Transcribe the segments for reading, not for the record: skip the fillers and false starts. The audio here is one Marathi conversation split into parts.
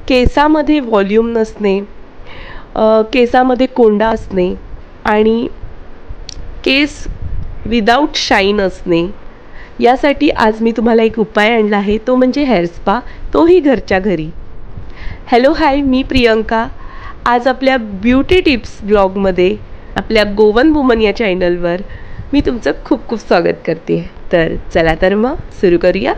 केसामध्ये व्हॉल्यूम नसणे, केसामध्ये कोंडा असणे आणि केस विदाऊट शाईन असणे, यासाठी आज मी तुम्हाला एक उपाय आणला आहे, तो म्हणजे हेअर स्पा, तोही घरच्या घरी. हॅलो हाय, मी प्रियंका. आज आपल्या ब्युटी टिप्स ब्लॉगमध्ये आपल्या गोवन वुमन या चॅनलवर मी तुमचं खूप खूप स्वागत करते. तर चला तर मग सुरू करूया.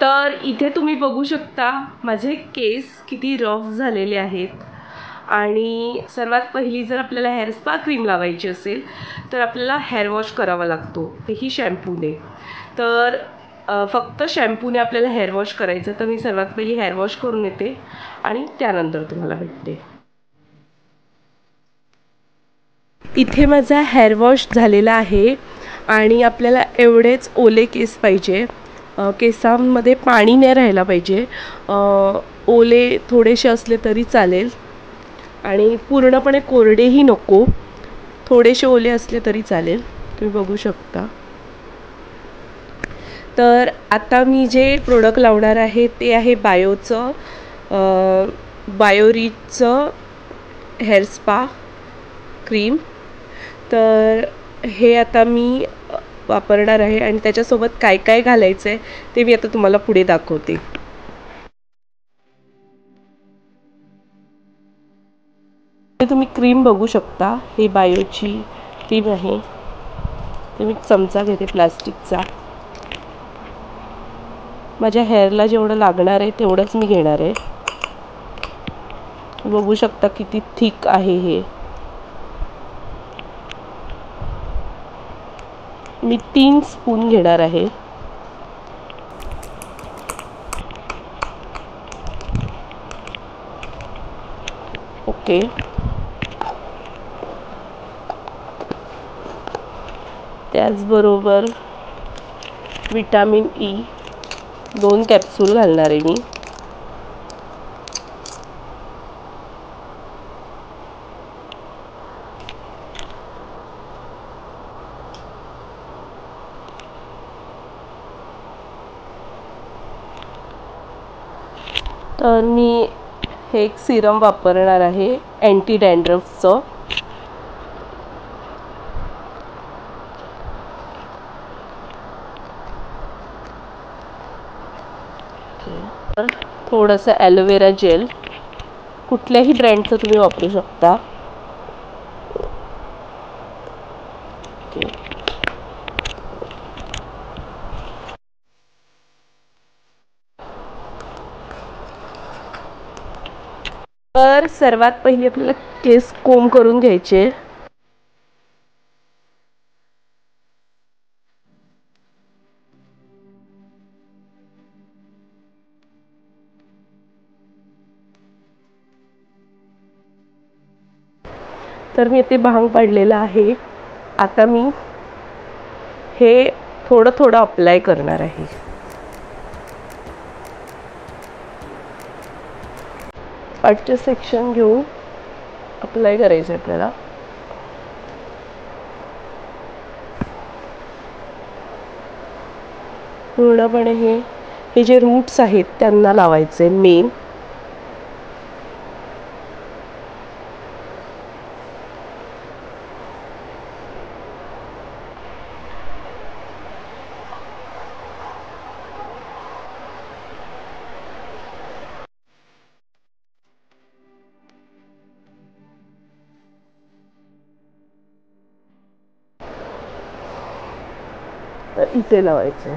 तर इथे तुम्ही बघू शकता माझे केस किती रफ झालेले आहेत. आणि सर्वात पहिली जर आपल्याला हेअर स्पा क्रीम लावायची असेल तर आपल्याला हेअर वॉश करावा लागतो, तेही शॅम्पूने. तर फक्त शॅम्पूने आपल्याला हेअर वॉश करायचं. तर मी सर्वात पहिली हेअर वॉश करून येते आणि त्यानंतर तुम्हाला भेटते. इथे माझा हेअर वॉश झालेला आहे आणि आपल्याला एवढेच ओले केस पाहिजे. केसांमध्ये पाणी नाही राहायला पाहिजे. ओले थोडेसे असले तरी चालेल आणि पूर्णपणे कोरडेही नको, थोडेसे ओले असले तरी चालेल. तुम्ही बघू शकता. तर आता मी जे प्रोडक्ट लावणार आहे ते आहे बायोरिचचं हेअर स्पा क्रीम. तर हे आता मी वापरणार आहे आणि त्याच्यासोबत काय काय घालायचं आहे ते मी आता तुम्हाला पुढे दाखवते. तुम्ही क्रीम बघू शकता, ही बायोची क्रीम आहे. मी चमचा घेते प्लास्टिकचा. माझ्या हेअरला जेवढं लागणार आहे तेवढंच मी घेणार आहे. बघू शकता किती थिक आहे हे. मी 3 स्पून घेणार आहे. ओके. त्याचबरोबर विटॅमिन ई 2 कॅप्सूल घालणार आहे मी. तर मी हे एक सिरम वापरणार आहे अँटी डॅन्ड्रफचं. तर थोडंसं ॲलोवेरा जेल, कुठल्याही ब्रँडचं तुम्ही वापरू शकता. तर सर्वात पहिले आपल्याला केस कोंब करून घ्यायचे. तर मी इथे भांग पाडलेला आहे. आता मी हे थोडं थोडं अप्लाय करणार आहे. पाठचे सेक्शन घेऊन अप्लाय करायचं आहे आपल्याला. पूर्णपणे हे जे रूट्स आहेत त्यांना लावायचे मेन. तर इथे लावायचं.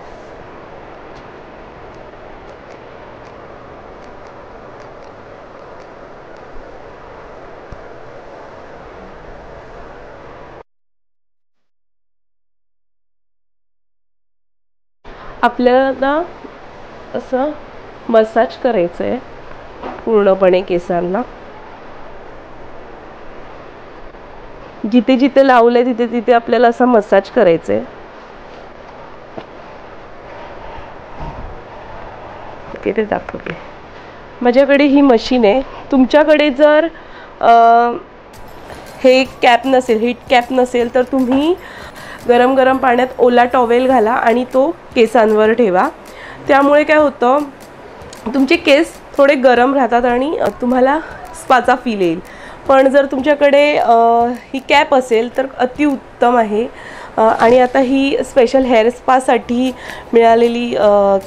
आपल्याला ना असं मसाज करायचं आहे पूर्णपणे केसांना. जिथे जिथे लावलंय तिथे तिथे आपल्याला असं मसाज करायचं आहे. ओके, ते दाखवते. माझ्याकडे ही मशीन आहे. तुमच्याकडे जर हे कॅप नसेल, हीट कॅप नसेल, तर तुम्ही गरम गरम पाण्यात ओला टॉवेल घाला आणि तो केसांवर ठेवा. त्यामुळे काय होतं, तुमचे केस थोडे गरम राहतात आणि तुम्हाला स्पाचा फील येईल. पण जर तुमच्याकडे ही कॅप असेल तर अतिउत्तम आहे. आणि आता ही स्पेशल हेअर स्पासाठी मिळालेली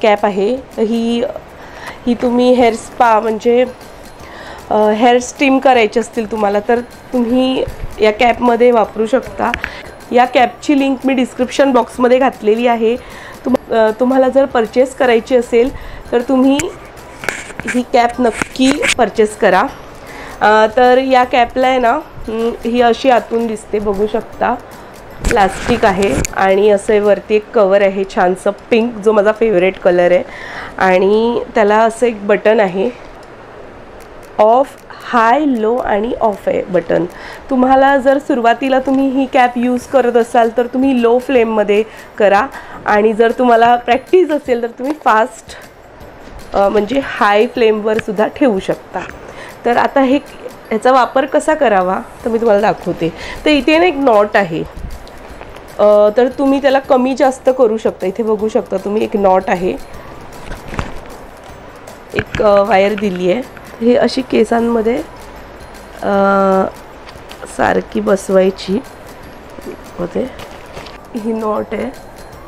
कॅप आहे. ही तुम्ही हेअर स्पा म्हणजे हेअर स्टीम करायचे असतील तुम्हाला, तर तुम्ही या कॅपमध्ये वापरू शकता. या कॅपची लिंक मी डिस्क्रिप्शन बॉक्समध्ये घातलेली आहे. तुम्हाला जर परचेस करायची असेल तर तुम्ही ही कॅप नक्की परचेस करा. तर या कॅपला आहे ना, ही अशी आतून दिसते, बघू शकता. प्लास्टिक आहे आणि असे वरती एक कवर आहे छानसं पिंक, जो माझा फेवरेट कलर आहे. आणि त्याला असं एक बटन आहे, ऑफ, हाय, लो आणि ऑफ आहे बटन. तुम्हाला जर सुरुवातीला तुम्ही ही कॅप यूज करत असाल तर तुम्ही लो फ्लेममध्ये करा. आणि जर तुम्हाला प्रॅक्टिस असेल तर तुम्ही फास्ट म्हणजे हाय फ्लेमवर सुद्धा ठेवू शकता. तर आता ह्याचा वापर कसा करावा तर मी तुम्हाला दाखवते. तर इथे ना एक नॉट आहे, तर तुम्ही त्याला कमी जास्त करू शकता. इथे बघू शकता तुम्ही, एक नॉट आहे, एक वायर दिली आहे. हे अशी केसांमध्ये सारखी बसवायची होते. ही नॉट आहे,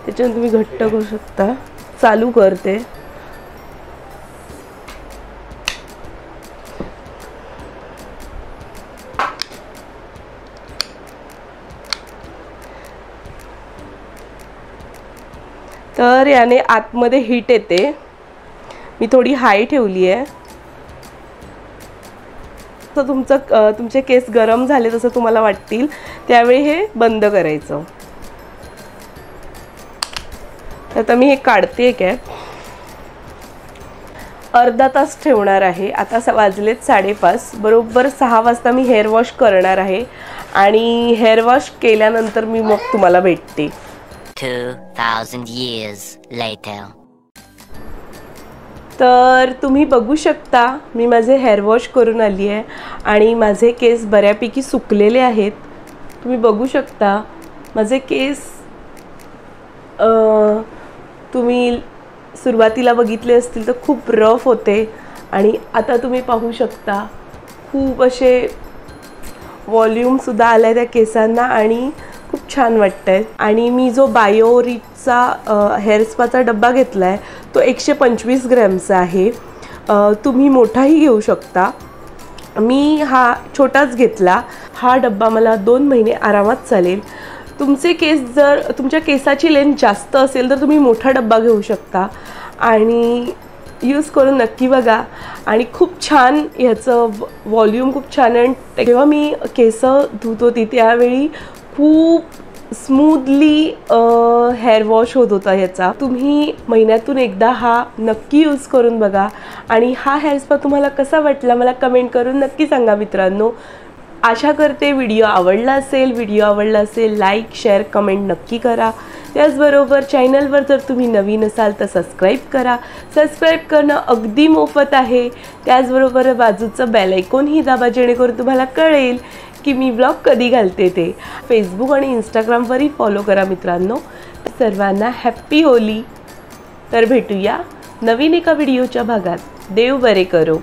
त्याच्याने तुम्ही घट्ट करू शकता. चालू करते. तर याने आतमध्ये हीट येते. मी थोडी हाय ठेवली आहे. तर तुमचे केस गरम झाले तसं तुम्हाला वाटतील त्यावेळी हे बंद करायचं. आता मी हे काढते कॅप. अर्धा तास ठेवणार आहे. आता वाजलेत 5:30. बरोबर 6 वाजता मी हेअर वॉश करणार आहे आणि हेअर वॉश केल्यानंतर मी मग तुम्हाला भेटते. 2000 years later. तर तुम्ही बघू शकता मी माझे हेअर वॉश करून आली आहे आणि माझे केस बऱ्यापैकी सुकलेले आहेत. तुम्ही बघू शकता माझे केस तुम्ही सुरुवातीला बघितले असतील तर खूप रफ होते आणि आता तुम्ही पाहू शकता खूप असे व्हॉल्यूमसुद्धा आला आहे त्या केसांना आणि खूप छान वाटतं आहे. आणि मी जो बायोरिचचा हेअर स्पाचा डब्बा घेतला आहे तो 125 ग्रॅमचा आहे. तुम्ही मोठाही घेऊ शकता. मी हा छोटाच घेतला. हा डब्बा मला 2 महिने आरामात चालेल. तुमचे केस जर तुमच्या केसाची लेंथ जास्त असेल तर तुम्ही मोठा डब्बा घेऊ शकता आणि यूज करून नक्की बघा. आणि खूप छान ह्याचं व्हॉल्यूम खूप छान आहे. जेव्हा मी केस धुत होती त्यावेळी खूप स्मूथली हेअर वॉश होत होता ह्याचा. तुम्ही महिन्यातून एकदा हा नक्की यूज करून बघा. आणि हा हेअर स्पा तुम्हाला कसा वाटला मला कमेंट करून नक्की सांगा मित्रांनो. आशा करते व्हिडिओ आवडला असेल लाईक, शेअर, कमेंट नक्की करा. त्याचबरोबर चॅनलवर जर तुम्ही नवीन असाल तर सबस्क्राईब करा. सबस्क्राईब करणं अगदी मोफत आहे. त्याचबरोबर बाजूचं बेल आयकॉनही दाबा जेणेकरून तुम्हाला कळेल की मी ब्लॉग कधी घालते ते. फेसबुक आणि इंस्टाग्रामवरही फॉलो करा मित्रांनो. सर्वांना हॅप्पी होली. तर भेटूया नवीन एका व्हिडिओच्या भागात. देव बरे करो.